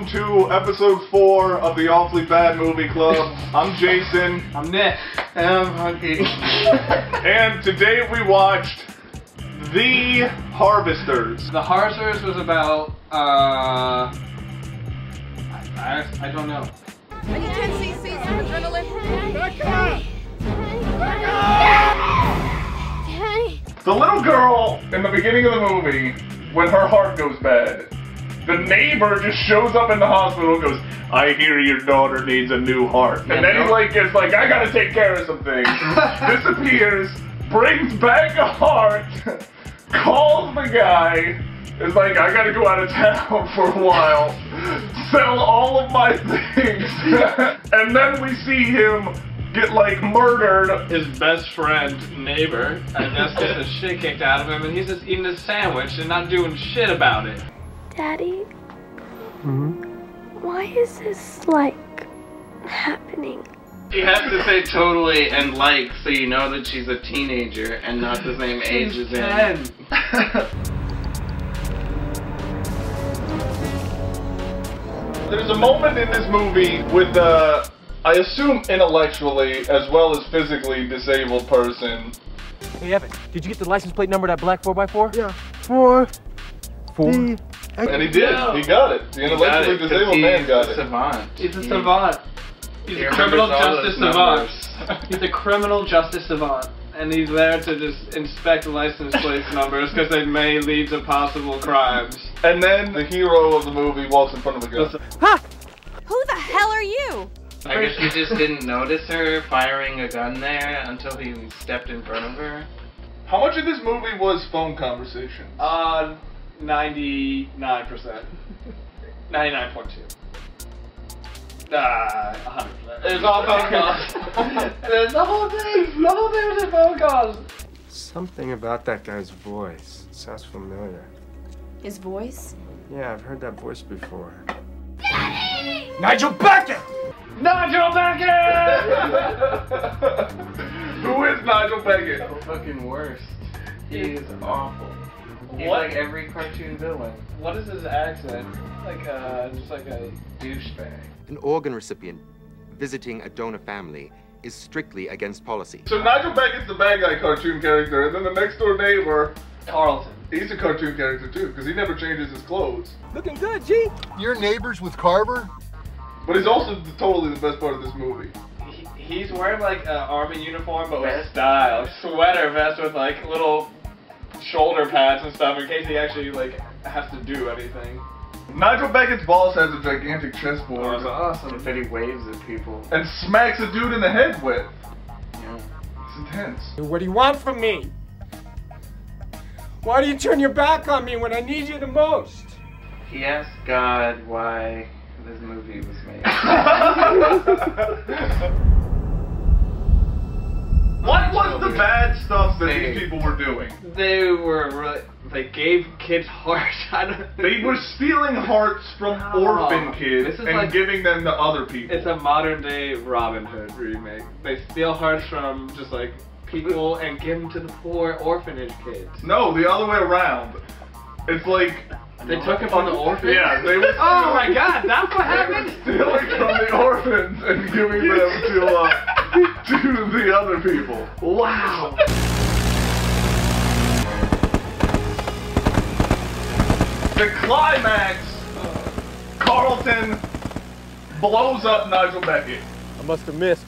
welcome to episode 4 of the Awfully Bad Movie Club. I'm Jason. I'm Nick. And I'm Hunky. And today we watched The Harvesters. The Harvesters was about, I don't know. Are you 10 cc's of adrenaline? The little girl in the beginning of the movie, when her heart goes bad, the neighbor just shows up in the hospital and goes, I hear your daughter needs a new heart. And then he gets like, I gotta take care of some things. Disappears, brings back a heart, calls the guy, is like, I gotta go out of town for a while, sell all of my things, and then we see him get like murdered. His best friend, neighbor, I guess gets the shit kicked out of him, and he's just eating his sandwich and not doing shit about it. Daddy? Why is this, like, happening? You have to say totally and like so you know that she's a teenager and not the same age as him. There's a moment in this movie with I assume intellectually as well as physically disabled person. Hey Evan, did you get the license plate number of that black 4x4? Yeah. 4. And he did. He got it. The intellectually disabled man got it. Savant. He's a savant. He's a criminal justice savant. He's a criminal justice savant. And he's there to just inspect license plate numbers because they may lead to possible crimes. And then the hero of the movie walks in front of the gun. Ha! Who the hell are you? I guess you just didn't notice her firing a gun there until he stepped in front of her. How much of this movie was phone conversation? 99%. 99.2. 100%. It's all phone calls. There's the whole thing. The whole thing was a phone calls. Something about that guy's voice sounds familiar. His voice? Yeah, I've heard that voice before. Daddy! Nigel Beckett! Nigel Beckett! Who is Nigel Beckett? The fucking worst. He is awful. He's What? like every cartoon villain. What is his accent? Like, just like a Douchebag. An organ recipient visiting a donor family is strictly against policy. So Nigel Beckett's the bad guy cartoon character, and then the next door neighbor, Carlton. he's a cartoon character too, because he never changes his clothes. Looking good, G. Your neighbors with Carver? But he's also totally the best part of this movie. He's wearing like an army uniform, but with style. Sweater vest with like little shoulder pads and stuff in case he actually like has to do anything. Nigel Beckett's boss has a gigantic Oh, chessboard that's awesome. But he waves at people. and smacks a dude in the head with. Yeah. It's intense. What do you want from me? Why do you turn your back on me when I need you the most? He asked God why this movie was made. What was the bad stuff that these people were doing? They were really, they gave kids hearts. They were stealing hearts from orphan kids This is and like- giving them to other people. It's a modern day Robin Hood remake. They steal hearts from just like people and give them to the poor orphanage kids. No, the other way around. It's like... They took it from the orphans? Yeah, they were Oh my god, that's what happened? stealing from the orphans and giving them to the other people. Wow. The climax, Carlton blows up Nigel Beckett. I must have missed.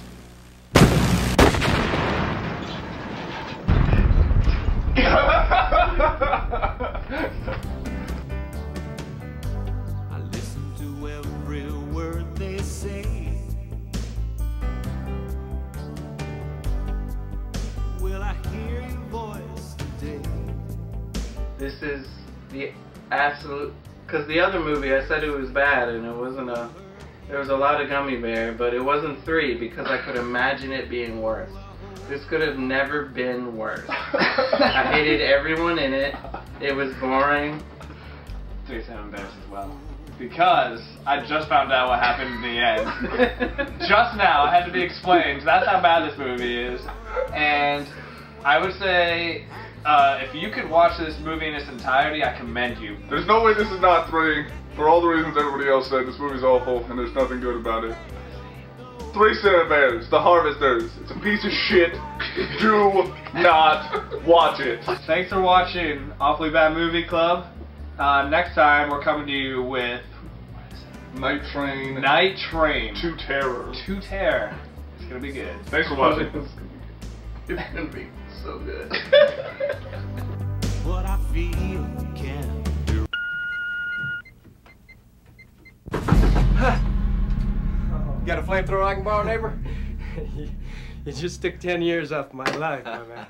I listen to every word they say. Will I hear your voice today? This is the absolute... Because the other movie, I said it was bad and it wasn't a... There was a lot of gummy bear, but it wasn't 3 because I could imagine it being worse. This could have never been worse. I hated everyone in it. It was boring. 3 sound embarrassed as well. Because I just found out what happened in the end. Just now, it had to be explained. That's how bad this movie is. And I would say, if you could watch this movie in its entirety, I commend you. There's no way this is not 3. For all the reasons everybody else said, this movie's awful and there's nothing good about it. Three Cinema Bears, The Harvesters. It's a piece of shit. Do not watch it. Thanks for watching Awfully Bad Movie Club. Next time we're coming to you with Night Train. Night Train. To Terror. To Terror. It's gonna be good. Thanks for watching. It's gonna be so good. What I feel can do. Got a flamethrower I can borrow, neighbor? You just took 10 years off my life, my man.